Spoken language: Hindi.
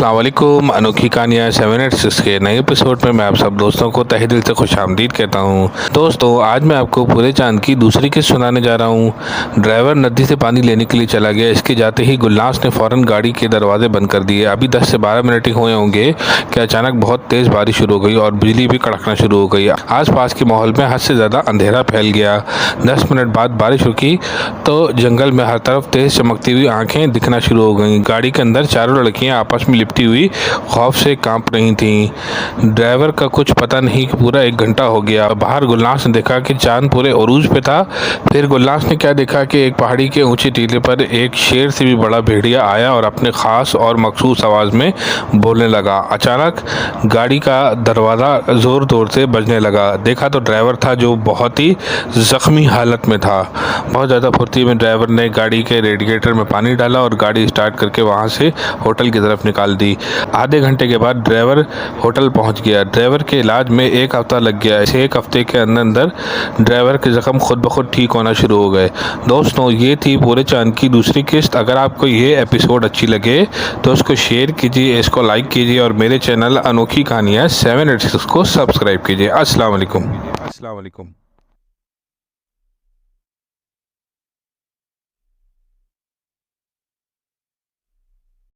अस्सलाम वालेकुम। अनोखी कहानियाँ 786 के नए एपिसोड में मैं आप सब दोस्तों को तहे दिल से खुशामदीद कहता हूँ। दोस्तों, आज मैं आपको पूरे चांद की दूसरी किस्त सुनाने जा रहा हूँ। ड्राइवर नदी से पानी लेने के लिए चला गया। इसके जाते ही गुलनास ने फ़ौरन गाड़ी के दरवाजे बंद कर दिए। अभी 10 से 12 मिनट ही हुए होंगे कि अचानक बहुत तेज़ बारिश शुरू हो गई और बिजली भी कड़कना शुरू हो गई। आसपास के माहौल में हद से ज़्यादा अंधेरा फैल गया। 10 मिनट बाद बारिश रुकी तो जंगल में हर तरफ तेज़ चमकती हुई आंखें दिखना शुरू हो गईं। गाड़ी के अंदर चारों लड़कियां आपस में लिपटी हुई खौफ से कांप रही थीं। ड्राइवर का कुछ पता नहीं कि पूरा 1 घंटा हो गया। बाहर गुलनास ने देखा कि चांद पूरे उरूज पे था। फिर गुलनास ने क्या देखा कि एक पहाड़ी के ऊंचे टीले पर एक शेर से भी बड़ा भेड़िया आया और अपने खास और मखसूस आवाज़ में बोलने लगा। अचानक गाड़ी का दरवाज़ा ज़ोर ज़ोर से बजने लगा। देखा तो ड्राइवर था जो बहुत ही ज़ख्मी हालत में था। बहुत ज़्यादा फुर्ती में ड्राइवर ने गाड़ी के रेडिएटर में पानी डाला और गाड़ी स्टार्ट करके वहाँ से होटल की तरफ निकाल दी। आधे घंटे के बाद ड्राइवर होटल पहुंच गया। ड्राइवर के इलाज में 1 हफ्ता लग गया। इसे 1 हफ्ते के अंदर अंदर ड्राइवर के ज़ख्म खुद ब खुद ठीक होना शुरू हो गए। दोस्तों, ये थी पूरे चांद की दूसरी किस्त। अगर आपको ये एपिसोड अच्छी लगे तो उसको शेयर कीजिए, इसको लाइक कीजिए और मेरे चैनल अनोखी कहानियाँ 786 को सब्सक्राइब कीजिए। अस्सलाम वालेकुम।